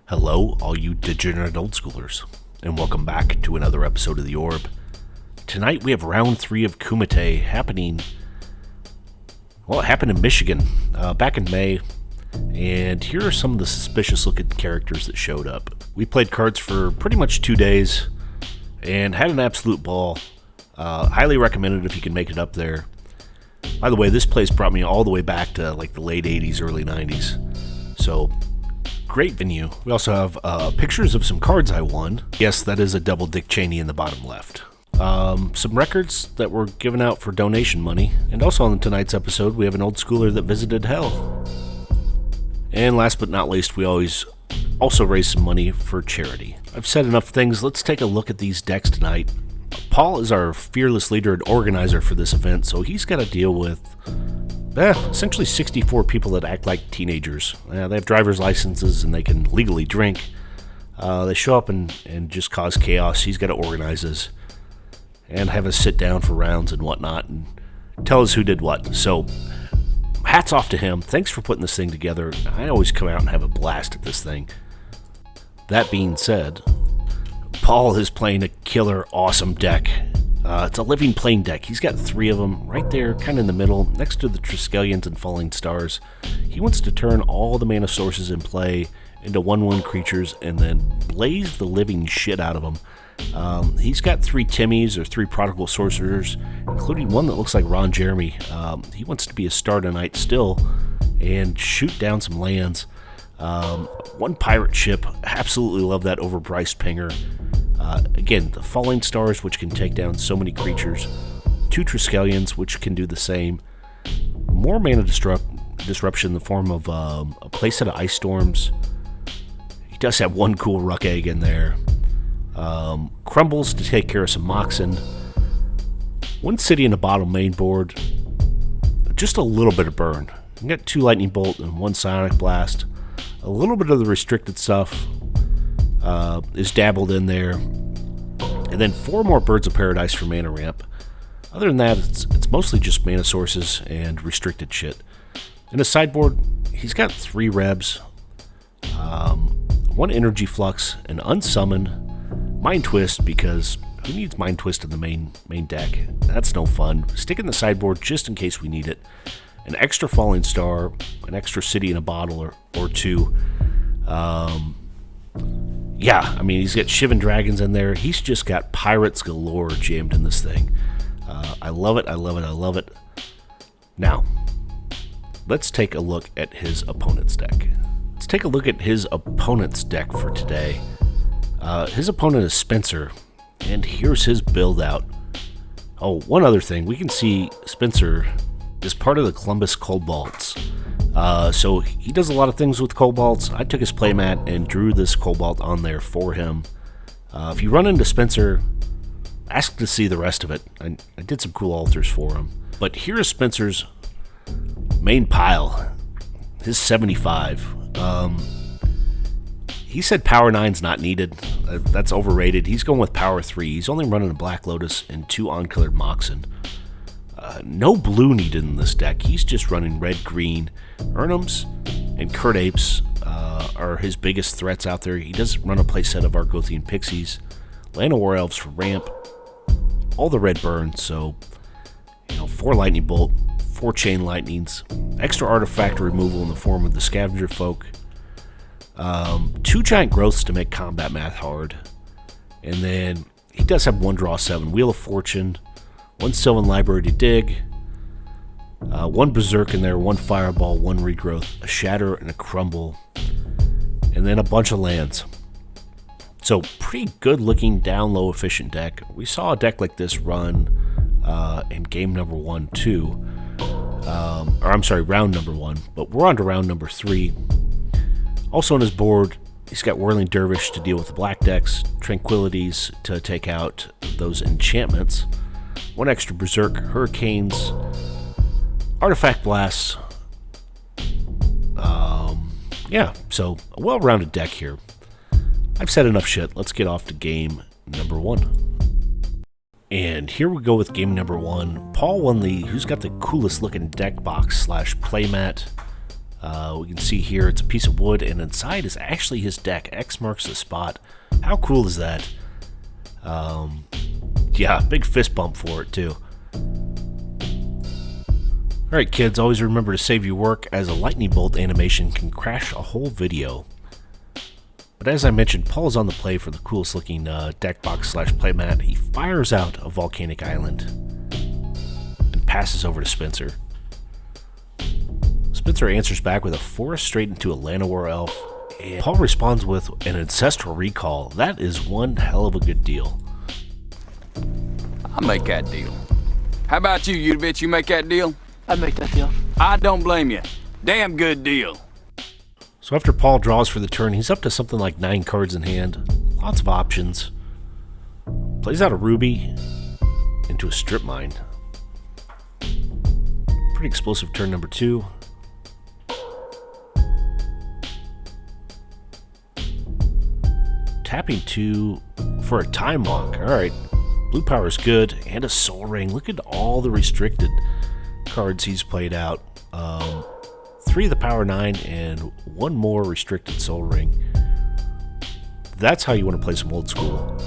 Hello, all you degenerate old schoolers, and welcome back to another episode of The Orb. Tonight we have round 3 of Kumite happening, well, it happened in Michigan back in May, and here are some of the suspicious looking characters that showed up. We played cards for pretty much 2 days, and had an absolute ball. Highly recommended if you can make it up there. By the way, this place brought me all the way back to like the late 80s, early 90s, so great venue. We also have pictures of some cards I won. Yes, that is a double Dick Cheney in the bottom left. Some records that were given out for donation money. And also on tonight's episode, we have an old schooler that visited hell. And last but not least, we always also raise some money for charity. I've said enough things. Let's take a look at these decks tonight. Paul is our fearless leader and organizer for this event, so he's got to deal with essentially 64 people that act like teenagers. They have driver's licenses and they can legally drink. They show up and just cause chaos. He's got to organize us and have us sit down for rounds and whatnot and tell us who did what. So hats off to him. Thanks for putting this thing together. I always come out and have a blast at this thing. That being said, Paul is playing a killer, awesome deck. It's a living plane deck. He's got 3 of them right there, kind of in the middle, next to the Triskelions and Falling Stars. He wants to turn all the mana sources in play into 1/1 creatures and then blaze the living shit out of them. He's got 3 Timmies or 3 Prodigal Sorcerers, including one that looks like Ron Jeremy. He wants to be a star tonight still and shoot down some lands. 1 pirate ship. Absolutely love that overpriced pinger. Again, the Falling Stars, which can take down so many creatures. 2 Triskelions, which can do the same. More mana disruption in the form of a playset of Ice Storms. He does have 1 cool Ruck Egg in there. Crumbles to take care of some Moxen. 1 City in the bottom main board. Just a little bit of burn. You got 2 Lightning Bolt and 1 Sonic Blast. A little bit of the restricted stuff is dabbled in there, and then 4 more Birds of Paradise for mana ramp. Other than that, it's mostly just mana sources and restricted shit. In his sideboard, he's got 3 Rebs, 1 Energy Flux, an Unsummon, Mind Twist, because who needs Mind Twist in the main deck? That's no fun. Stick in the sideboard just in case we need it. An extra Falling Star, an extra City in a Bottle or 2. Yeah, I mean, he's got Shivan Dragons in there. He's just got pirates galore jammed in this thing. I love it, I love it, I love it. Now, let's take a look at his opponent's deck. Let's take a look at his opponent's deck for today. His opponent is Spencer, and here's his build out. Oh, one other thing. We can see Spencer is part of the Columbus Cobalts. So he does a lot of things with Cobalts. I took his playmat and drew this Cobalt on there for him. If you run into Spencer, ask to see the rest of it. I did some cool altars for him. But here is Spencer's main pile. His 75. He said Power 9's not needed. That's overrated. He's going with Power 3. He's only running a Black Lotus and 2 Uncolored Moxen. No blue needed in this deck. He's just running red-green. Urnums and Kurt Apes are his biggest threats out there. He does run a playset of Argothian Pixies, Land of War Elves for ramp, all the red burns, so 4 Lightning Bolt, 4 Chain Lightnings, extra artifact removal in the form of the Scavenger Folk, 2 Giant Growths to make combat math hard, and then he does have 1 Draw 7, Wheel of Fortune, 1 Sylvan Library to dig, 1 Berserk in there, 1 Fireball, 1 Regrowth, a Shatter, and a Crumble, and then a bunch of lands. So pretty good looking, down low efficient deck. We saw a deck like this run in game number 1 too. Round number 1, but we're on to round number 3. Also on his board, he's got Whirling Dervish to deal with the black decks, Tranquilities to take out those enchantments, 1 extra Berserk, Hurricanes, Artifact Blasts. So a well-rounded deck here. I've said enough shit. Let's get off to game number 1. And here we go with game number 1. Paul won the who's got the coolest looking deck box / playmat. We can see here it's a piece of wood, and inside is actually his deck. X marks the spot. How cool is that? Yeah, big fist bump for it, too. Alright, kids, always remember to save your work, as a lightning bolt animation can crash a whole video. But as I mentioned, Paul is on the play for the coolest looking deck box / playmat. He fires out a volcanic island and passes over to Spencer. Spencer answers back with a forest straight into a Llanowar elf, and Paul responds with an ancestral recall. That is one hell of a good deal. I'll make that deal. How about you, Udovich? You make that deal? I'd make that deal. I don't blame you. Damn good deal. So after Paul draws for the turn, he's up to something like 9 cards in hand. Lots of options. Plays out a Ruby into a Strip Mine. Pretty explosive turn number 2. Tapping 2 for a Time Walk. Alright. Blue power is good. And a Soul Ring. Look at all the restricted cards he's played out. 3 of the power 9 and 1 more restricted Soul Ring. That's how you want to play some old school.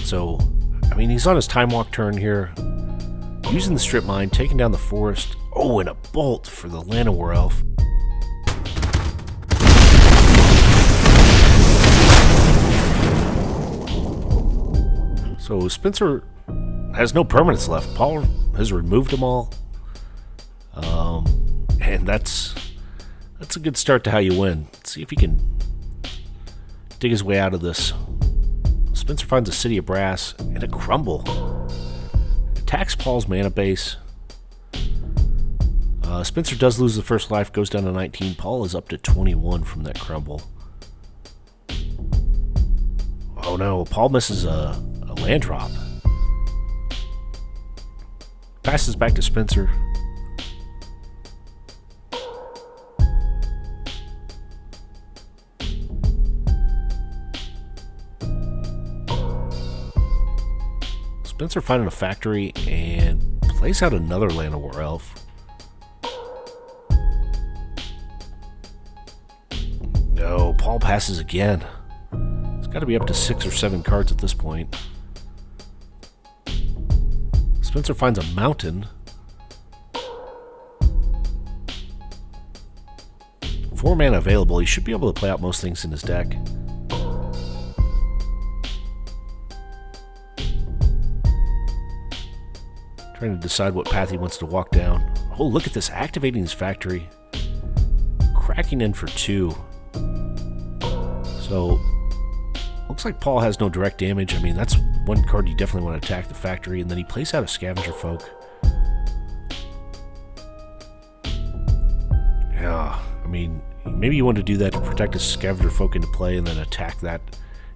So, I mean, he's on his Time Walk turn here. Using the Strip Mine, taking down the forest. Oh, and a bolt for the Llanowar elf. So Spencer has no permanents left. Paul has removed them all. And that's a good start to how you win. Let's see if he can dig his way out of this. Spencer finds a City of Brass and a Crumble. Attacks Paul's mana base. Spencer does lose the first life, goes down to 19. Paul is up to 21 from that Crumble. Oh no, Paul misses a land drop. Passes back to Spencer. Spencer finding a factory and plays out another Llanowar elf. No, Paul passes again. It's got to be up to 6 or 7 cards at this point. Spencer finds a mountain. 4 mana available. He should be able to play out most things in his deck. Trying to decide what path he wants to walk down. Oh, look at this. Activating his factory. Cracking in for 2. So, looks like Paul has no direct damage. I mean, that's one card you definitely want to attack the factory. And then he plays out a Scavenger Folk. Yeah, I mean, maybe you want to do that to protect his Scavenger Folk into play and then attack that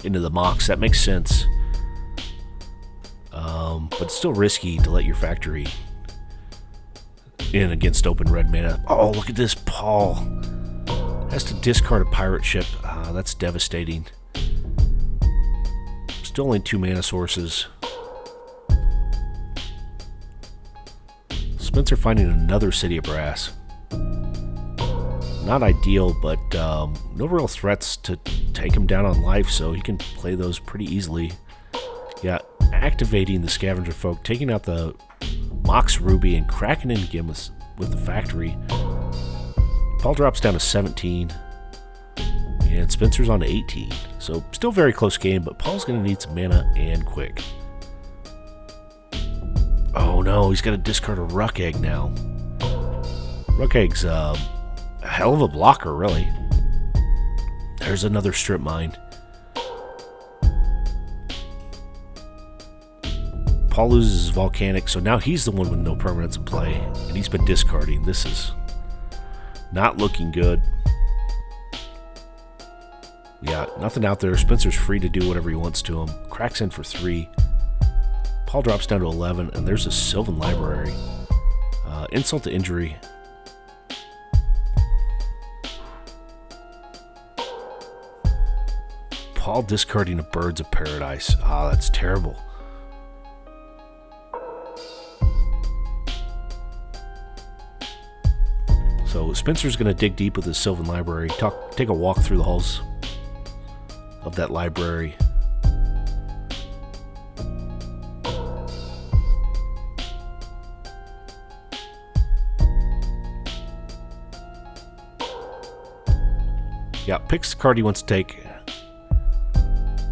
into the Mox. That makes sense. But it's still risky to let your factory in against open red mana. Oh, look at this. Paul has to discard a pirate ship. That's devastating. Still only 2 mana sources. Spencer finding another City of Brass. Not ideal, but no real threats to take him down on life, so he can play those pretty easily. Yeah, activating the Scavenger Folk, taking out the Mox Ruby, and cracking in again with the factory. Paul drops down to 17, and Spencer's on to 18. So still very close game, but Paul's going to need some mana and quick. Oh no, he's got to discard a Ruck Egg now. Ruck Egg's a hell of a blocker, really. There's another Strip Mine. Paul loses his Volcanic, so now he's the one with no permanents in play, and he's been discarding. This is not looking good. Yeah, nothing out there. Spencer's free to do whatever he wants to him. Cracks in for 3. Paul drops down to 11, and there's a Sylvan Library. Insult to injury. Paul discarding a Birds of Paradise. Ah, that's terrible. So Spencer's going to dig deep with his Sylvan Library. Take a walk through the halls of that library. Yeah, picks the card he wants to take.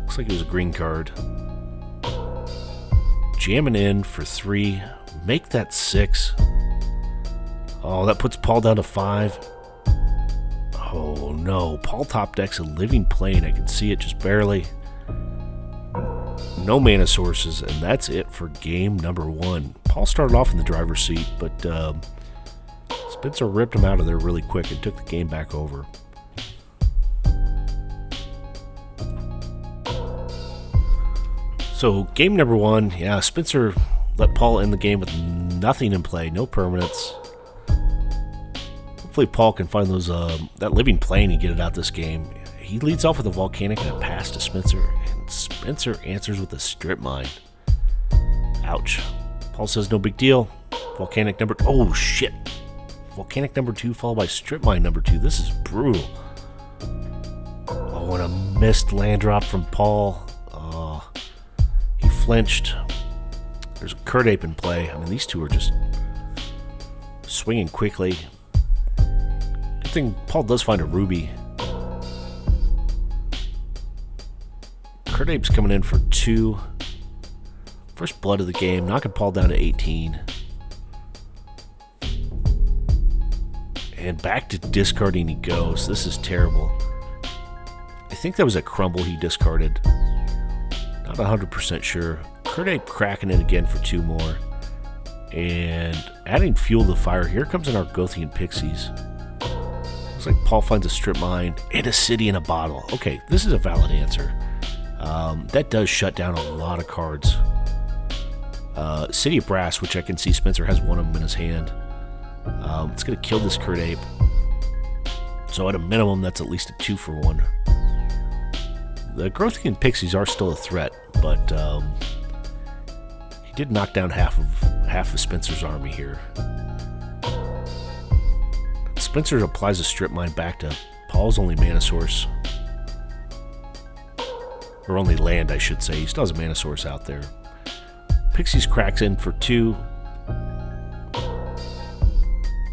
Looks like it was a green card. Jamming in for 3. Make that 6. Oh, that puts Paul down to 5. Oh no, Paul top decks a Living Plane. I can see it just barely. No mana sources, and that's it for game number 1. Paul started off in the driver's seat, but Spencer ripped him out of there really quick and took the game back over. So game number 1, yeah, Spencer let Paul end the game with nothing in play, no permanents. Hopefully Paul can find those that Living Plane and get it out this game. He leads off with a Volcanic and a pass to Spencer, and Spencer answers with a Strip Mine. Ouch. Paul says no big deal. Volcanic number... Oh, shit. Volcanic number 2 followed by Strip Mine number 2. This is brutal. Oh, and a missed land drop from Paul. He flinched. There's a Curd Ape in play. I mean, these two are just swinging quickly. Good thing Paul does find a Ruby. Curd Ape's coming in for 2. First blood of the game, knocking Paul down to 18. And back to discarding he goes. This is terrible. I think that was a Crumble he discarded. Not 100% sure. Curd Ape cracking it again for 2 more. And adding fuel to the fire. Here comes an Argothian Pixies. Looks like Paul finds a Strip Mine and a City in a Bottle. Okay, this is a valid answer. That does shut down a lot of cards. City of Brass, which I can see Spencer has one of them in his hand. It's going to kill this Curd Ape. So at a minimum, that's at least a 2-for-1. The Grothian Pixies are still a threat, but he did knock down half of Spencer's army here. Spencer applies a Strip Mine back to Paul's only mana source. Or only land, I should say. He still has a mana source out there. Pixies cracks in for 2.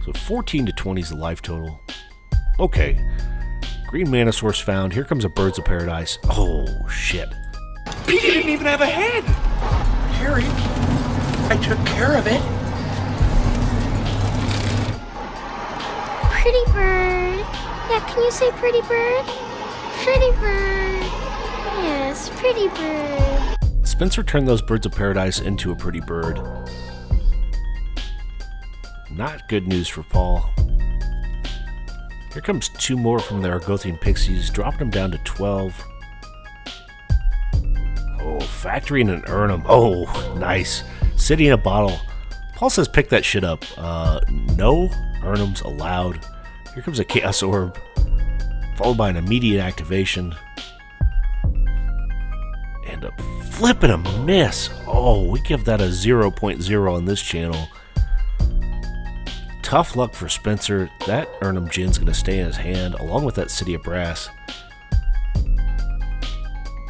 So 14 to 20 is the life total. Okay. Green mana source found. Here comes a Birds of Paradise. Oh, shit. He didn't even have a head! Harry, I took care of it. Pretty bird. Yeah, can you say pretty bird? Pretty bird. Yes, pretty bird. Spencer turned those Birds of Paradise into a pretty bird. Not good news for Paul. Here comes 2 more from the Argothian Pixies, dropping them down to 12. Oh, Factory and an Urnum. Oh, nice. City in a Bottle. Paul says pick that shit up. No Urnums allowed. Here comes a Chaos Orb, followed by an immediate activation. And a flip and a miss. Oh, we give that a 0.0 on this channel. Tough luck for Spencer. That Urnum Djinn's going to stay in his hand, along with that City of Brass.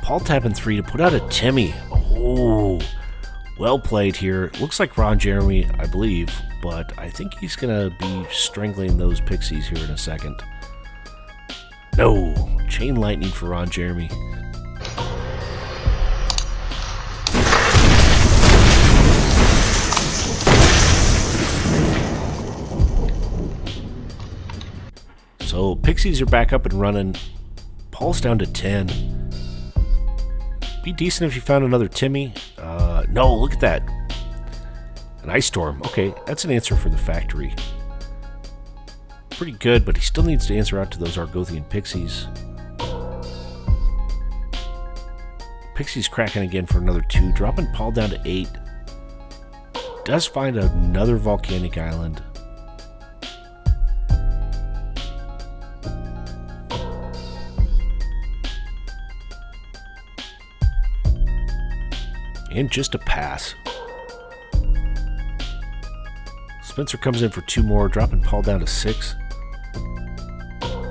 Paul tapping 3 to put out a Timmy. Oh, well played here. Looks like Ron Jeremy, I believe, but I think he's going to be strangling those Pixies here in a second. No, Chain Lightning for Ron Jeremy. So Pixies are back up and running. Paul's down to 10. Be decent if you found another Timmy. No, look at that. An Ice Storm. Okay, that's an answer for the Factory. Pretty good, but he still needs to answer out to those Argothian Pixies. Pixies cracking again for another 2, dropping Paul down to 8. Does find another Volcanic Island. And just a pass. Spencer comes in for 2 more, dropping Paul down to 6.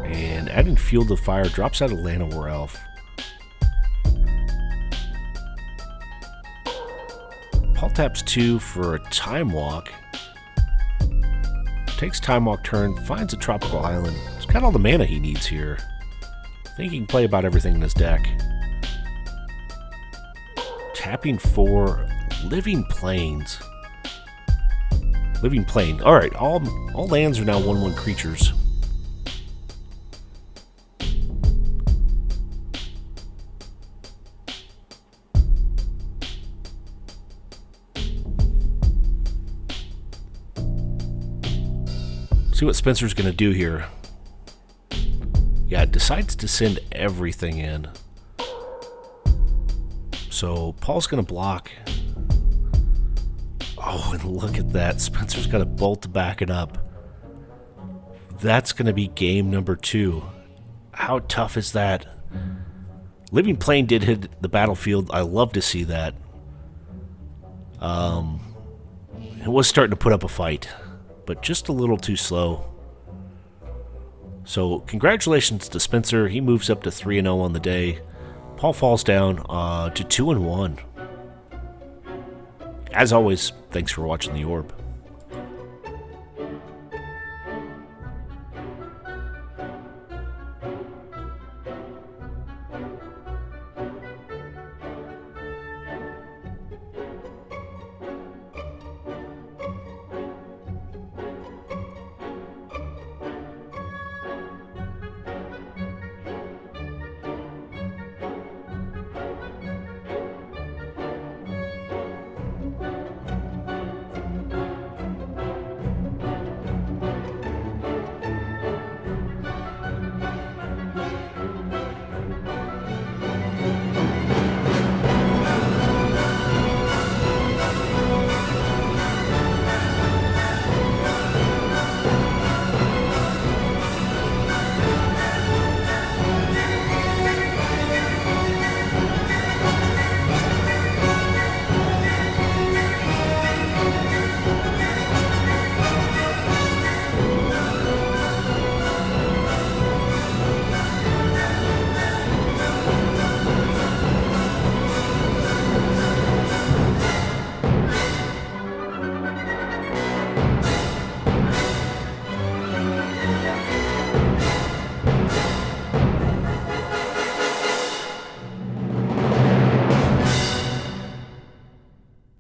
And adding Field of Fire drops out Atlanta or Elf. Paul taps 2 for a Time Walk. Takes Time Walk turn, finds a Tropical Island. He's got all the mana he needs here. I think he can play about everything in his deck. Tapping 4, Living Plains. Living Plain. Alright, all lands are now 1/1 creatures. See what Spencer's going to do here. Yeah, it decides to send everything in. So Paul's going to block. Oh, and look at that. Spencer's got a bolt to back it up. That's going to be game number 2. How tough is that? Living Plain did hit the battlefield. I love to see that. It was starting to put up a fight, but just a little too slow. So congratulations to Spencer. He moves up to 3-0 on the day. Paul falls down to 2-1. As always, thanks for watching The Orb.